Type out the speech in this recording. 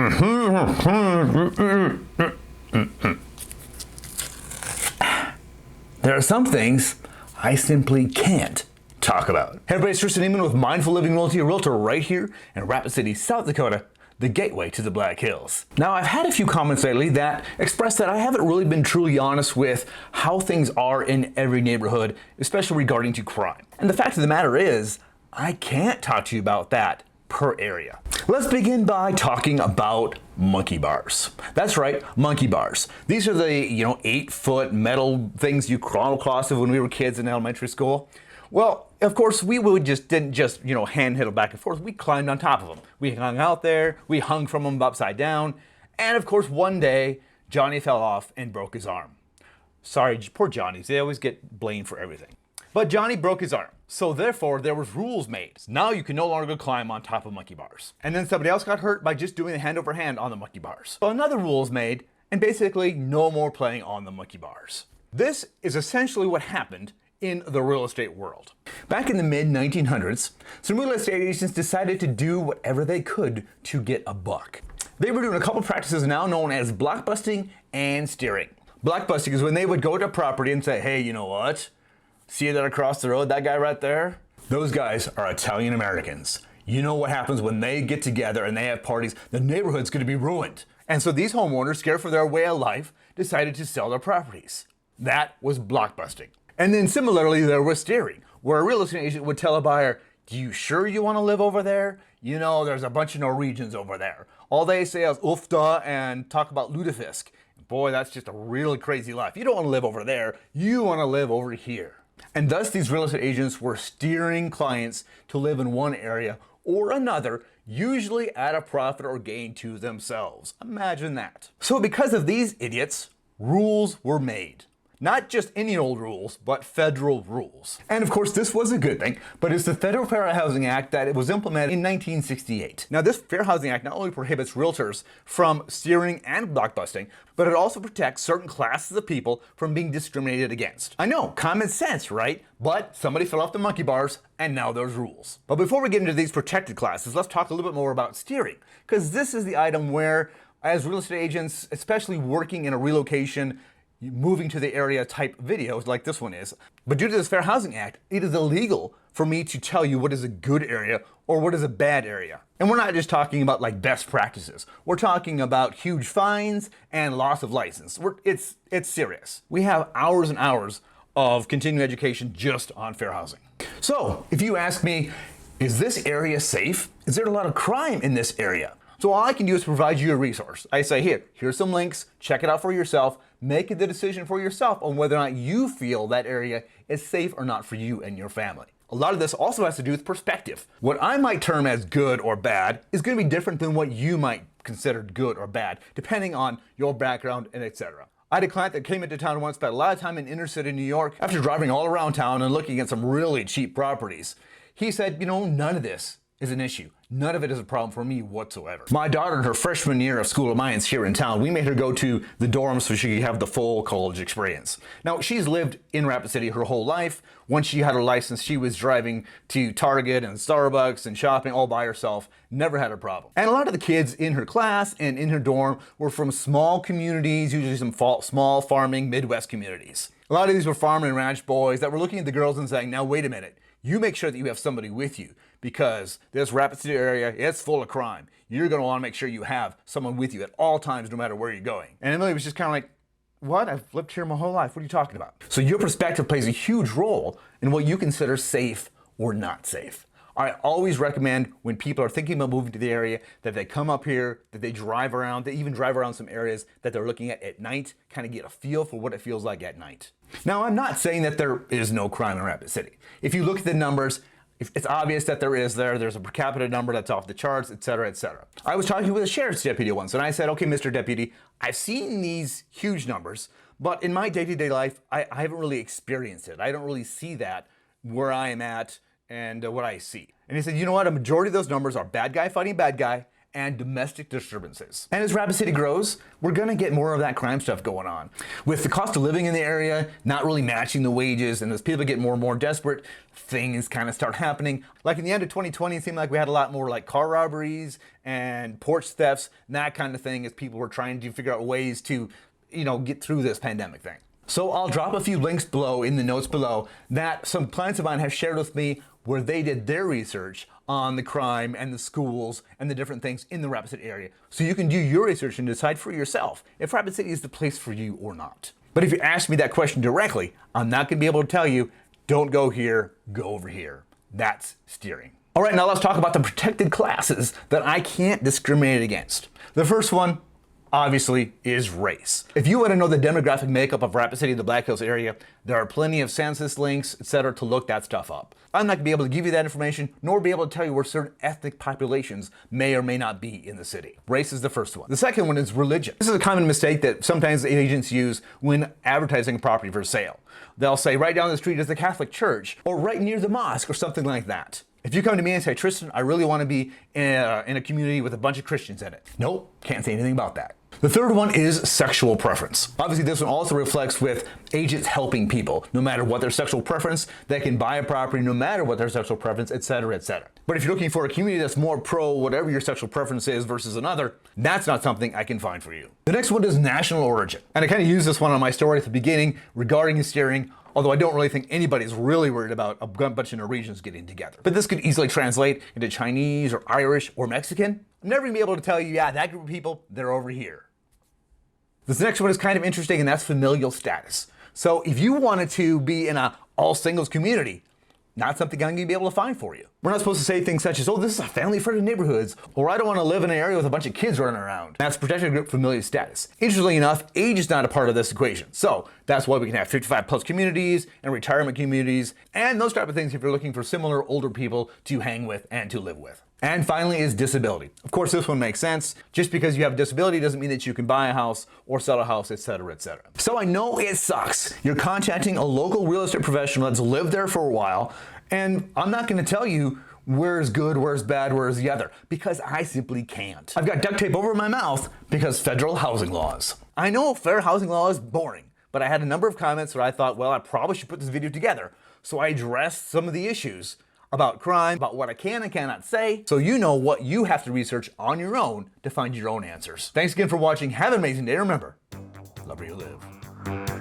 There are some things I simply can't talk about. Hey everybody, it's Tristan Emond with Mindful Living Realty, a realtor right here in Rapid City, South Dakota, the gateway to the Black Hills. Now, I've had a few comments lately that express that I haven't really been truly honest with how things are in every neighborhood, especially regarding to crime. And the fact of the matter is, I can't talk to you about that per area. Let's begin by talking about monkey bars. That's right, monkey bars. These are the 8-foot metal things you crawl across when we were kids in elementary school. Well, of course, didn't just hand hit them back and forth. We climbed on top of them. We hung out there. We hung from them upside down. And of course, one day, Johnny fell off and broke his arm. Sorry, poor Johnnies. They always get blamed for everything. But Johnny broke his arm. So therefore, there was rules made. Now you can no longer climb on top of monkey bars. And then somebody else got hurt by just doing the hand over hand on the monkey bars. So another rule is made, and basically no more playing on the monkey bars. This is essentially what happened in the real estate world. Back in the mid-1900s, some real estate agents decided to do whatever they could to get a buck. They were doing a couple practices now known as blockbusting and steering. Blockbusting is when they would go to a property and say, hey, you know what? See that across the road, that guy right there? Those guys are Italian Americans. You know what happens when they get together and they have parties? The neighborhood's gonna be ruined. And so these homeowners, scared for their way of life, decided to sell their properties. That was blockbusting. And then similarly, there was steering, where a real estate agent would tell a buyer, "Do you sure you want to live over there? You know, there's a bunch of Norwegians over there. All they say is ufta and talk about lutefisk. Boy, that's just a really crazy life. You don't want to live over there. You want to live over here." And thus, these real estate agents were steering clients to live in one area or another, usually at a profit or gain to themselves. Imagine that. So because of these idiots, rules were made. Not just any old rules, but federal rules. And of course, this was a good thing, but it's the Federal Fair Housing Act that it was implemented in 1968. Now, this Fair Housing Act not only prohibits realtors from steering and blockbusting, but it also protects certain classes of people from being discriminated against. I know, common sense, right? But somebody fell off the monkey bars, and now there's rules. But before we get into these protected classes, let's talk a little bit more about steering, because this is the item where, as real estate agents, especially working in a relocation, moving to the area type videos like this one is. But due to this Fair Housing Act, it is illegal for me to tell you what is a good area or what is a bad area. And we're not just talking about like best practices. We're talking about huge fines and loss of license. It's serious. We have hours and hours of continuing education just on fair housing. So if you ask me, is this area safe? Is there a lot of crime in this area? So all I can do is provide you a resource. I say, here's some links, check it out for yourself, make the decision for yourself on whether or not you feel that area is safe or not for you and your family. A lot of this also has to do with perspective. What I might term as good or bad is going to be different than what you might consider good or bad, depending on your background and etc. I had a client that came into town once, spent a lot of time in inner city New York. After driving all around town and looking at some really cheap properties, he said, none of this is an issue. None of it is a problem for me whatsoever. My daughter, in her freshman year of School of Mines here in town, we made her go to the dorms so she could have the full college experience. Now, she's lived in Rapid City her whole life. Once she had her license, she was driving to Target and Starbucks and shopping all by herself. Never had a problem. And a lot of the kids in her class and in her dorm were from small communities, usually some small farming Midwest communities. A lot of these were farm and ranch boys that were looking at the girls and saying, now wait a minute. You make sure that you have somebody with you, because this Rapid City area, it's full of crime. You're going to want to make sure you have someone with you at all times, no matter where you're going. And Emily was just kind of like, what? I've lived here my whole life. What are you talking about? So your perspective plays a huge role in what you consider safe or not safe. I always recommend when people are thinking about moving to the area that they come up here, that they drive around, they even drive around some areas that they're looking at night, kind of get a feel for what it feels like at night. Now, I'm not saying that there is no crime in Rapid City. If you look at the numbers, it's obvious that there's a per capita number that's off the charts, et cetera, et cetera. I was talking with a sheriff's deputy once, and I said, okay, Mr. Deputy, I've seen these huge numbers, but in my day-to-day life, I haven't really experienced it. I don't really see that where I am at and what I see. And he said, you know what? A majority of those numbers are bad guy fighting bad guy and domestic disturbances. And as Rapid City grows, we're gonna get more of that crime stuff going on. With the cost of living in the area not really matching the wages, and as people get more and more desperate, things kind of start happening. Like in the end of 2020, it seemed like we had a lot more like car robberies and porch thefts, and that kind of thing, as people were trying to figure out ways to, get through this pandemic thing. So I'll drop a few links below in the notes below that some clients of mine have shared with me where they did their research on the crime and the schools and the different things in the Rapid City area. So you can do your research and decide for yourself if Rapid City is the place for you or not. But if you ask me that question directly, I'm not gonna be able to tell you, don't go here, go over here. That's steering. All right, now let's talk about the protected classes that I can't discriminate against. The first one, obviously, is race. If you want to know the demographic makeup of Rapid City, the Black Hills area, there are plenty of census links, etc., to look that stuff up. I'm not going to be able to give you that information, nor be able to tell you where certain ethnic populations may or may not be in the city. Race is the first one. The second one is religion. This is a common mistake that sometimes agents use when advertising a property for sale. They'll say right down the street is the Catholic Church, or right near the mosque, or something like that. If you come to me and say, Tristan, I really want to be in a community with a bunch of Christians in it. Nope, can't say anything about that. The third one is sexual preference. Obviously, this one also reflects with agents helping people. No matter what their sexual preference, they can buy a property no matter what their sexual preference, etc., etc. But if you're looking for a community that's more pro whatever your sexual preference is versus another, that's not something I can find for you. The next one is national origin. And I kind of used this one on my story at the beginning regarding steering, although I don't really think anybody's really worried about a bunch of Norwegians getting together. But this could easily translate into Chinese or Irish or Mexican. I'm never gonna be able to tell you, yeah, that group of people, they're over here. This next one is kind of interesting, and that's familial status. So if you wanted to be in a all singles community, not something I'm gonna be able to find for you. We're not supposed to say things such as, oh, this is a family-friendly neighborhoods, or I don't wanna live in an area with a bunch of kids running around. That's protected group familial status. Interestingly enough, age is not a part of this equation. So that's why we can have 55 plus communities and retirement communities, and those type of things if you're looking for similar older people to hang with and to live with. And finally is disability. Of course, this one makes sense. Just because you have a disability doesn't mean that you can buy a house or sell a house, etc., etc. So I know it sucks. You're contacting a local real estate professional that's lived there for a while, and I'm not gonna tell you where's good, where's bad, where's the other, because I simply can't. I've got duct tape over my mouth because federal housing laws. I know fair housing law is boring, but I had a number of comments where I thought, well, I probably should put this video together. So I addressed some of the issues about crime, about what I can and cannot say, so you know what you have to research on your own to find your own answers. Thanks again for watching. Have an amazing day. Remember, love where you live.